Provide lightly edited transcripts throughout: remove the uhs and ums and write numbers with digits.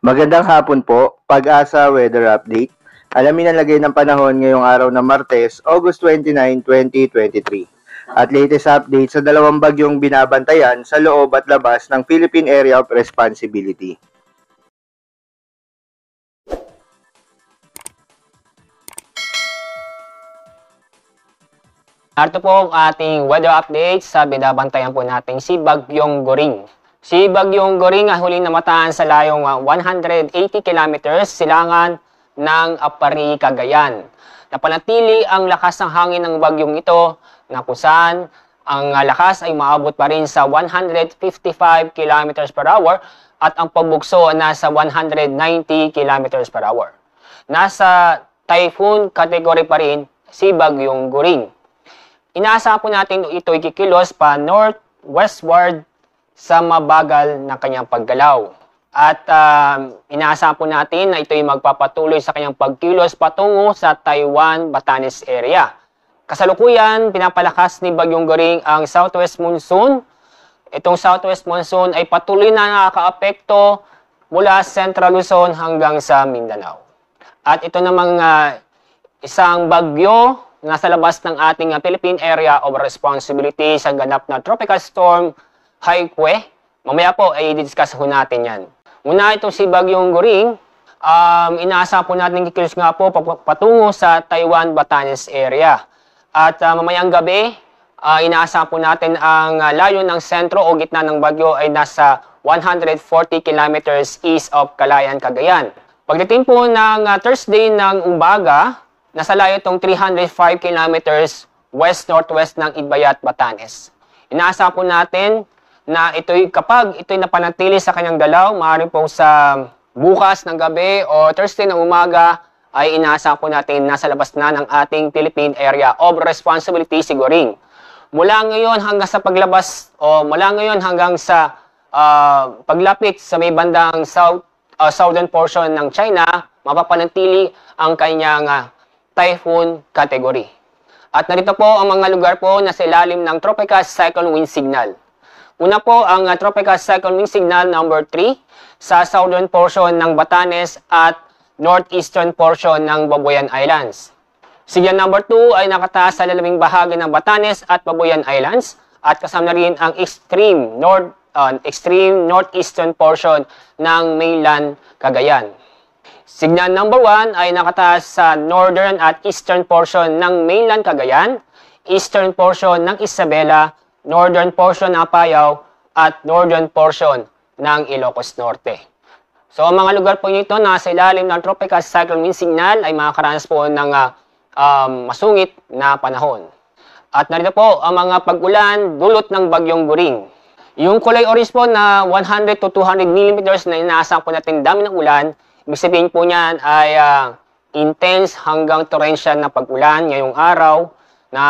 Magandang hapon po, Pag-asa Weather Update. Alamin ang lagay ng panahon ngayong araw ng Martes, August 29, 2023. At latest update sa dalawang bagyong binabantayan sa loob at labas ng Philippine Area of Responsibility. Narito po ang ating weather update sa binabantayan po natin si Bagyong Goring. Si Bagyong Goring ay huling namataan sa layong 180 kilometers silangan ng Apari, Cagayan. Napanatili ang lakas ng hangin ng bagyong ito na kung saan ang lakas ay maabot pa rin sa 155 kilometers per hour at ang pagbugso nasa 190 kilometers per hour. Nasa typhoon category pa rin si Bagyong Goring. Inaasahan po natin ito kikilos pa northwestward sa mabagal na kanyang paggalaw. At inaasahan po natin na ito ay magpapatuloy sa kanyang pagkilos patungo sa Taiwan, Batanes area. Kasalukuyan, pinapalakas ni Bagyong Goring ang southwest monsoon. Itong southwest monsoon ay patuloy na nakakaapekto mula Central Luzon hanggang sa Mindanao. At ito namang isang bagyo nasa labas ng ating Philippine Area of Responsibility sa ganap na Tropical Storm Haikwe. Mamaya po ay i-discuss ho natin yan. Muna itong si Bagyong Goring, inaasahan po natin kikilos nga po patungo sa Taiwan, Batanes area. At mamayang gabi, inaasahan po natin ang layo ng sentro o gitna ng bagyo ay nasa 140 kilometers east of Calayan, Cagayan. Pagdating po ng Thursday ng umaga, nasa layo itong 305 kilometers west-northwest ng Itbayat, Batanes. Inaasahan po natin na kapag ito'y napanatili sa kanyang galaw, maaaring po sa bukas ng gabi o Thursday ng umaga, ay inaasahan po natin nasa labas na ng ating Philippine Area of Responsibility si Goring. Mula ngayon hanggang sa paglabas o mula ngayon hanggang sa paglapit sa may bandang southern portion ng China, mapapanatili ang kanyang typhoon category. At narito po ang mga lugar po na sa ilalim ng Tropical Cyclone Wind Signal. Una po ang Tropical Cyclone Wind Signal number 3 sa southern portion ng Batanes at northeastern portion ng Babuyan Islands. Signal number 2 ay nakataas sa lalabing bahagi ng Batanes at Babuyan Islands at kasama na rin ang extreme northeastern portion ng mainland Cagayan. Signal number 1 ay nakataas sa northern at eastern portion ng mainland Cagayan, eastern portion ng Isabela, northern portion ng Apayao, at northern portion ng Ilocos Norte. So, ang mga lugar po nito na sa ilalim ng Tropical Cyclone Wind Signal ay makakaranas po ng masungit na panahon. At narito po ang mga pag-ulan dulot ng Bagyong Goring. Yung kulay orange po na 100 to 200 millimeters na inaasahan po natin dami ng ulan, ibig sabihin po niyan ay intense hanggang torrential na pag-ulan ngayong araw na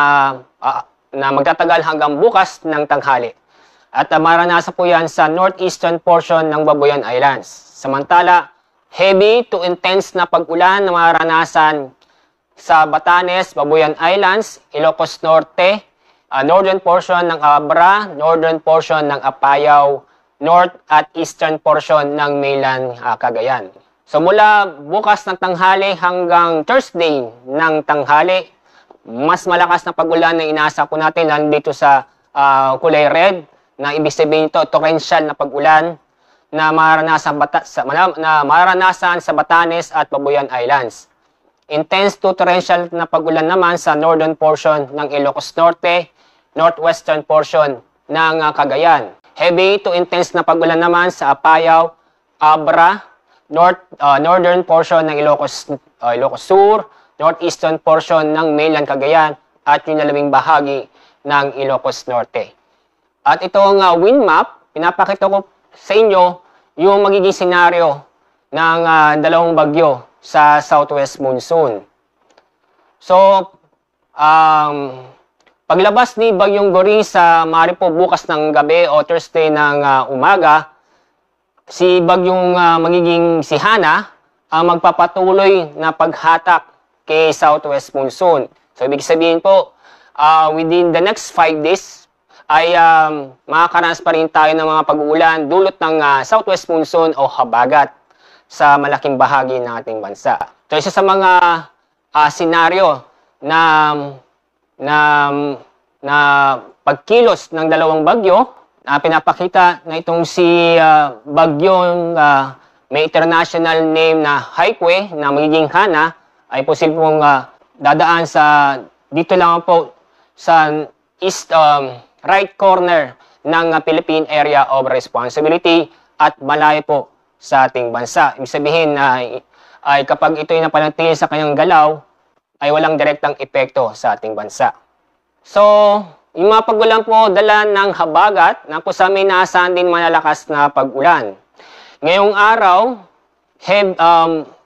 magtatagal hanggang bukas ng tanghali. At maranasan po yan sa northeastern portion ng Babuyan Islands. Samantala, heavy to intense na pag-ulan na maranasan sa Batanes, Babuyan Islands, Ilocos Norte, northern portion ng Abra, northern portion ng Apayao, north at eastern portion ng mainland Cagayan. So mula bukas ng tanghali hanggang Thursday ng tanghali, mas malakas na pag-ulan na inaasa po natin nandito sa kulay red na ibig sabihin ito torrential na pag-ulan na maranasan sa Batanes at Babuyan Islands. Intense to torrential na pag-ulan naman sa northern portion ng Ilocos Norte, northwestern portion ng Cagayan. Heavy to intense na pag-ulan naman sa Apayao, Abra, northern portion ng Ilocos Sur, northeastern portion ng mainland Cagayan at yung lalabing bahagi ng Ilocos Norte. At itong wind map, pinapakita ko sa inyo yung magiging senaryo ng dalawang bagyo sa southwest monsoon. So, paglabas ni Bagyong Goring sa maaari po bukas ng gabi o Thursday ng umaga, si Bagyong magiging si Hana ang magpapatuloy na paghatak kay southwest monsoon. So, ibig sabihin po, within the next 5 days, ay makakaranas pa rin tayo ng mga pag-uulan dulot ng southwest monsoon o habagat. sa malaking bahagi ng ating bansa. So isa sa mga senaryo na pagkilos ng dalawang bagyo, pinapakita na itong si bagyong may international name na Haikwe na magiging Hana ay posibleng dadaan sa dito lang po sa east right corner ng Philippine Area of Responsibility at malayo po sa ating bansa. Ibig sabihin na ay kapag ito'y napanatili sa kanyang galaw ay walang direktang epekto sa ating bansa. So, yung mga pag-ulan po dala ng habagat na kung sa amin naasahan din malalakas na pag-ulan. Ngayong araw,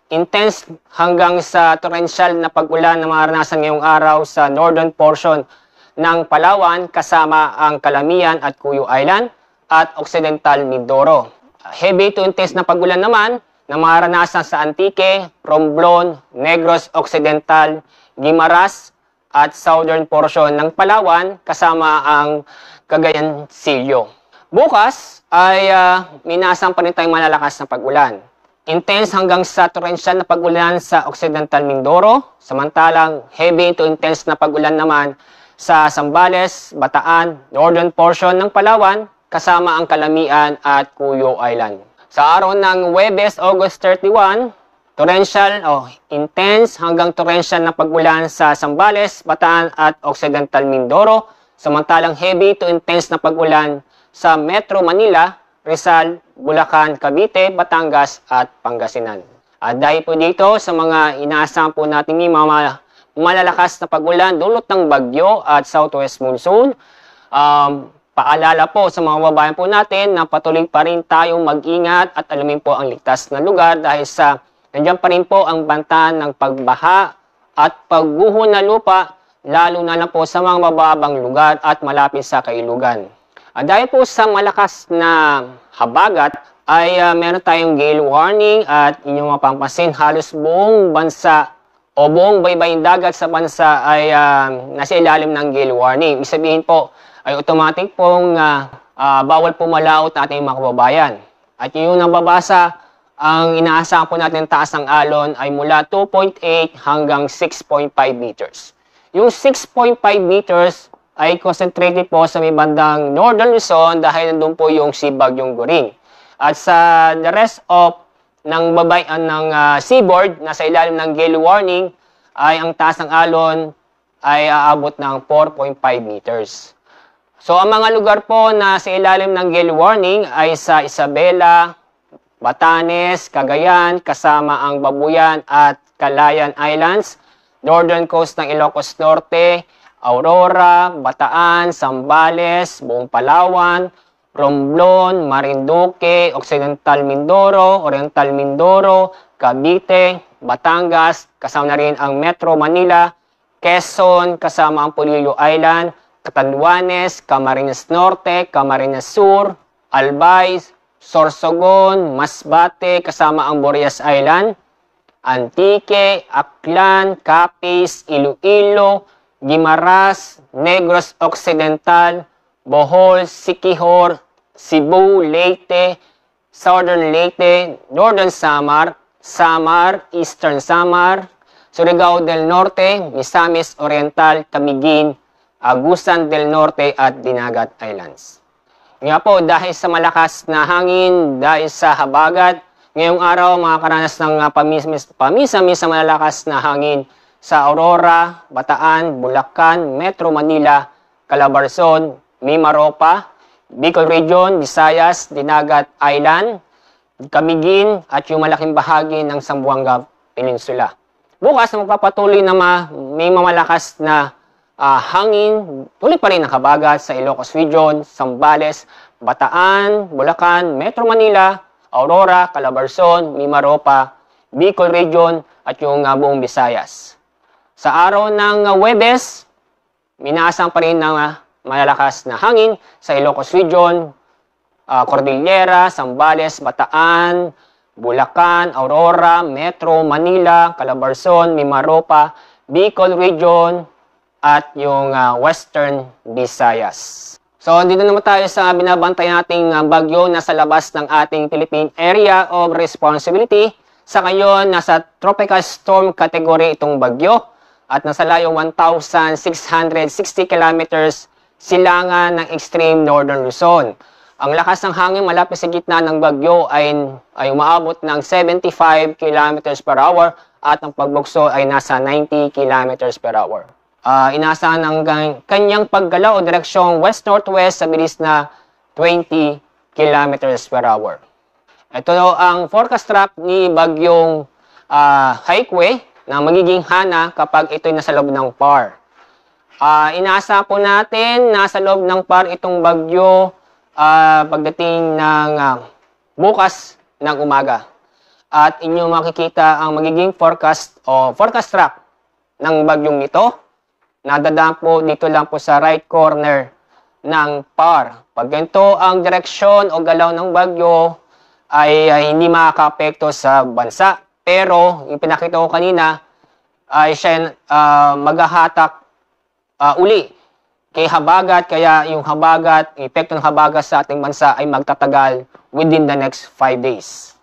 intense hanggang sa torrential na pag-ulan na maranasan ngayong araw sa northern portion ng Palawan kasama ang Calamian at Cuyo Island at Occidental Mindoro. Heavy to intense na pag-ulan naman na maranasan sa Antique, Romblon, Negros Occidental, Guimaras at southern portion ng Palawan kasama ang Cagayan Silio. Bukas ay minasang pa rin tayong malalakas na pag-ulan. Intense hanggang sa torrential na pag-ulan sa Occidental Mindoro, samantalang heavy to intense na pag-ulan naman sa Zambales, Bataan, northern portion ng Palawan, kasama ang Calamian at Cuyo Island. Sa araw ng Huwebes, August 31, torrential o intense hanggang torrential na pag-ulan sa Zambales, Bataan at Occidental Mindoro, samantalang heavy to intense na pag-ulan sa Metro Manila, Rizal, Bulacan, Cavite, Batangas at Pangasinan. At dahil po dito sa mga inaasahan po natin yung mga malalakas na pag-ulan dulot ng bagyo at southwest monsoon, paalala po sa mga babayan po natin na patuloy pa rin tayong mag-ingat at alamin po ang ligtas na lugar dahil sa nandiyan pa rin po ang banta ng pagbaha at pagguho na lupa lalo na lang po sa mga mababang lugar at malapit sa kailugan. At dahil po sa malakas na habagat ay meron tayong gale warning at inyong mapapansin halos buong bansa o buong baybaying dagat sa bansa ay nasa ilalim ng gale warning. Ibig sabihin po ay automatic pong bawal pumalaot ating mga kababayan. At yung nababasa, ang inaasahan po natin taas ng alon ay mula 2.8 hanggang 6.5 meters. Yung 6.5 meters ay concentrated po sa may bandang Northern Luzon dahil nandun po yung si Bagyong Goring. At sa the rest of ng seaboard na sa ilalim ng gale warning ay ang taas ng alon ay aabot ng 4.5 meters. So ang mga lugar po na sa ilalim ng gale warning ay sa Isabela, Batanes, Cagayan, kasama ang Babuyan at Calayan Islands, northern coast ng Ilocos Norte, Aurora, Bataan, Zambales, buong Palawan, Romblon, Marinduque, Occidental Mindoro, Oriental Mindoro, Cavite, Batangas, kasama na rin ang Metro Manila, Quezon, kasama ang Polillo Island, Catanduanes, Camarines Norte, Camarines Sur, Albay, Sorsogon, Masbate, kasama ang Borias Island, Antique, Aklan, Capiz, Iloilo, Guimaras, Negros Occidental, Bohol, Siquijor, Cebu, Leyte, Southern Leyte, Northern Samar, Eastern Samar, Surigao del Norte, Misamis Oriental, Camiguin, Agusan del Norte at Dinagat Islands. Nga po, dahil sa malakas na hangin, dahil sa habagat, ngayong araw makakaranas ng paminsan-minsan malalakas na hangin sa Aurora, Bataan, Bulacan, Metro Manila, Calabarzon, Mimaropa, Bicol Region, Visayas, Dinagat Island, Camiguin at yung malaking bahagi ng Zamboanga Peninsula. Bukas magpapatuloy na may mamalakas na hangin, tuloy pa rin ang habagat sa Ilocos Region, Zambales, Bataan, Bulacan, Metro Manila, Aurora, Calabarzon, Mimaropa, Bicol Region at yung buong Visayas. Sa araw ng Huwebes, minasang pa rin ng malalakas na hangin sa Ilocos Region, Cordillera, Zambales, Bataan, Bulacan, Aurora, Metro Manila, Calabarzon, Mimaropa, Bicol Region, at yung Western Visayas. So, dito naman tayo sa binabantay nating bagyo na sa labas ng ating Philippine Area of Responsibility. Sa ngayon, nasa Tropical Storm category itong bagyo at nasa layong 1,660 kilometers silangan ng extreme northern Luzon. Ang lakas ng hangin malapit sa gitna ng bagyo ay umaabot ng 75 kilometers per hour at ang pagbugso ay nasa 90 kilometers per hour. Inaasahan ang kanyang paggalaw o direksyong west-northwest sa bilis na 20 kilometers per hour. Ito ang forecast track ni bagyong Haikwe na magiging hana kapag ito'y nasa loob ng PAR. Inaasa po natin nasa loob ng PAR itong bagyo pagdating ng bukas ng umaga. At inyong makikita ang magiging forecast o forecast track ng bagyong ito. Nadadaan po dito lang po sa right corner ng PAR. Pag ganito ang direksyon o galaw ng bagyo ay hindi makaka-apekto sa bansa. Pero yung pinakita ko kanina ay siya maghahatak uli kay habagat. Kaya yung habagat, epekto ng habagat sa ating bansa ay magtatagal within the next 5 days.